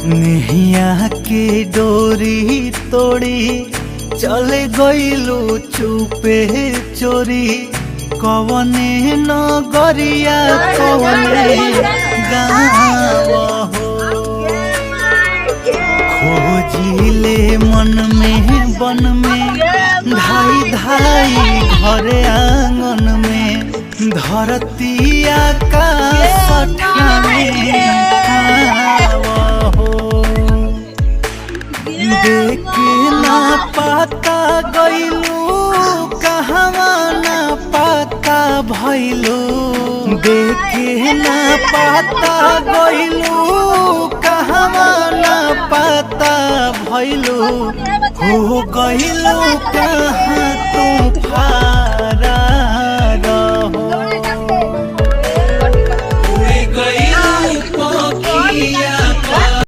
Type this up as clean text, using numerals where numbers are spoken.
नेहिया के डोरी तोड़ी चले गइलू चुपे चोरी कवने नगरिया कवने गाँव हो खोजिले मन में बन में धाई धाई घरे आंगन में धरती आकाश ठामे देखे ना पाता गइलू कहवा ना पाता भइलू देखे ना पाता गइलू कहवा ना पाता भइलू हो गइलू कहाँ तू